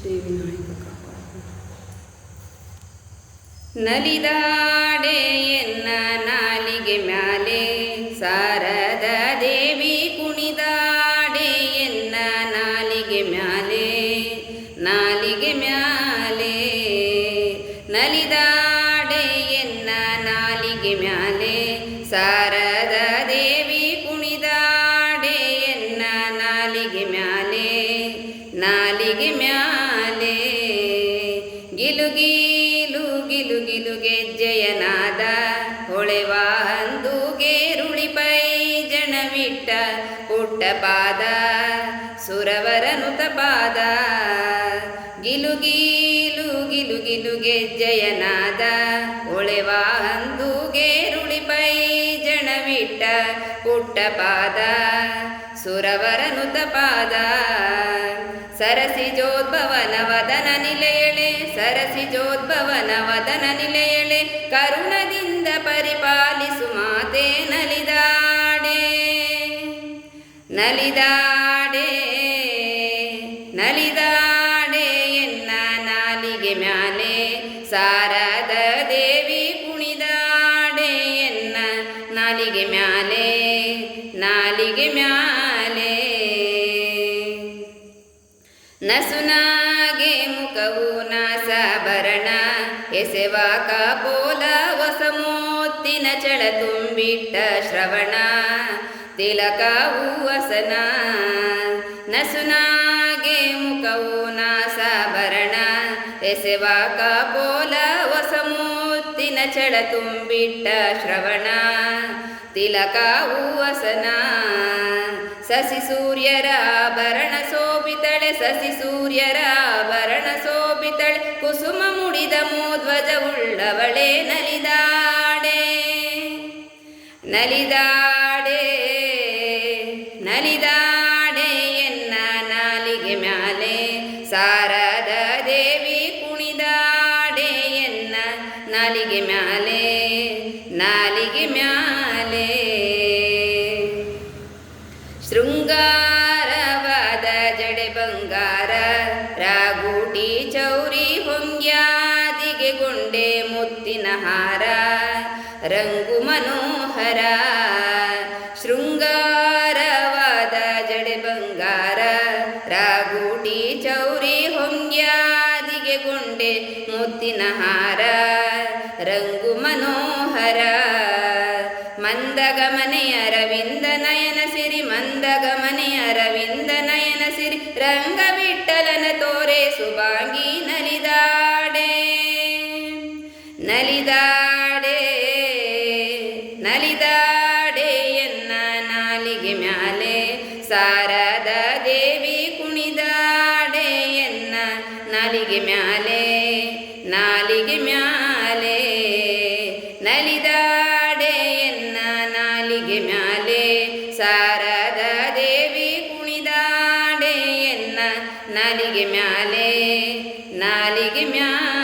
ಶ್ರೀ ವಿನಾಯಕ ಕಾಪಾಡು. ನಲಿದಾಡೆ ಎನ್ನ ನಾಲಿಗೆ ಮ್ಯಾಲೆ ಶಾರದ ದೇವಿ ಕುಣಿದಾಡೆ ಎನ್ನ ನಾಲಿಗೆ ಮ್ಯಾಲೆ ನಾಲಿಗೆ ಮ್ಯಾಲೆ ನಲಿದಾಡೆ ಎನ್ನ ನಾಲಿಗೆ ಮ್ಯಾಲೆ ಶಾರದ ದೇವಿ ಕುಣಿದಾಡೆ ಎನ್ನ ನಾಲಿಗೆ ಮ್ಯಾಲೆ ನಾಲಿಗೆ ಮ್ಯಾಲೆ ಗಿಲುಗೀಲು ಗಿಲು ಗೆಜ್ಜೆಯನಾದ ಹೊಳೆವ ಹಂದುಗೆ ರುಳಿಪೈ ಜನವಿಟ್ಟ ಪುಟ್ಟ ಪಾದ ಸುರವರನುತ ಪಾದ ಗಿಲುಗೀಲು ಗೆಜ್ಜೆಯನಾದ ಹೊಳೆವ ಹಂದುಗೆ ರುಳಿಪೈ ಜನವಿಟ್ಟ ಪುಟ್ಟ ಪಾದ ಸುರವರನುತ ಪಾದ ಸರಸಿಜೋದ್ಭವನ ವದನ ನಿಲಯಳೆ ಸರಸಿಜೋದ್ಭವನ ವದನ ನಿಲಯಳೆ ಕರುಣದಿಂದ ಪರಿಪಾಲಿಸು ಮಾತೆ ನಲಿದಾಡೆ ನಲಿದಾಡೆ ನಲಿದಾಡೆ ಎನ್ನ ನಾಲಿಗೆ ಮ್ಯಾಲೆ ಶಾರದ ದೇವಿ ಕುಣಿದಾಡೆ ಎನ್ನ ನಾಲಿಗೆ ಮ್ಯಾಲೆ ನಾಲಿಗೆ ಮ್ಯಾಲೆ ನಸುನಾಗೆ ಮುಖವು ನಾಸಾಭರಣ ಎಸೆವ ಕಾಪೋಲ ಹೊಸಮೋತ್ತಿನ ಚಳ ತುಂಬಿಟ್ಟ ಶ್ರವಣ ತಿಲಕವು ವಸನ ನಸುನಾಗೆ ಮುಖವು ನಾಸಾಭರಣ ಎಸೆವ ಕಾಪೋಲ ಹೊಸಮೋತ್ತಿನ ಚಳ ತುಂಬಿಟ್ಟ ಶ್ರವಣ ತಿಲಕವು ವಸನ ಸಸಿ ಸೂರ್ಯರ ಆಭರಣ ಶೋಭಿತಳೆ ಸಸಿ ಸೂರ್ಯರ ಆಭರಣ ಶೋಭಿತಳೆ ಕುಸುಮ ಮುಡಿದ ಮೂಧ್ವಜವುಳ್ಳವಳೆ ನಲಿದಾಡೆ ನಲಿದಾಡೆ ನಲಿದಾಡೆ ಎನ್ನ ನಾಲಿಗೆ ಮ್ಯಾಲೆ ಶಾರದ ದೇವಿ ಕುಣಿದಾಡೆ ಎನ್ನ ನಾಲಿಗೆ ಮ್ಯಾಲೆ ನಾಲಿಗೆ ಮ್ಯಾಲೆ ಶೃಂಗಾರವಾದ ಜಡೆ ಬಂಗಾರ ರಾಗೂಟಿ ಚೌರಿ ಹೊಂಗ್ಯಾದಿಗೆ ಗೊಂಡೆ ಮುತ್ತಿನ ಹಾರ ರಂಗು ಮನೋಹರ ಶೃಂಗಾರವಾದ ಜಡೆ ಬಂಗಾರ ರಾಗೂಟಿ ಚೌರಿ ಹೊಂಗ್ಯಾದಿಗೆ ಗೊಂಡೆ ಮುತ್ತಿನ ಹಾರ ರಂಗು ಮನೋಹರ ಮಂದಗಮನೆಯ ಅರವಿಂದ ನಯನ ಸಿರಿ ಮಂದಗಮನೆಯ ಅರವಿಂದ ನಯನ ಸಿರಿ ರಂಗವಿಠಲನ ತೋರೆ ಸುಭಾಂಗಿ ನಲಿದಾಡೆ ನಲಿದಾಡೆ ನಲಿದಾಡೆ ಎನ್ನ ನಾಲಿಗೆ ಮ್ಯಾಲೆ ಶಾರದ ದೇವಿ ಕುಣಿದಾಡೆ ಎನ್ನ ನಾಲಿಗೆ ಮ್ಯಾಲೆ ನಾಲಿಗೆ ಮ್ಯಾಲೆ ನಲಿದಾಡೆ ಎನ್ನ ನಾಲಿಗೆ ಮ್ಯಾಲೆ ಶಾರದ ದೇವಿ ಕುಣಿದಾಡೆ ಎನ್ನ ನಾಲಿಗೆ ಮ್ಯಾಲೆ ನಾಲಿಗೆ ಮ್ಯಾಲೆ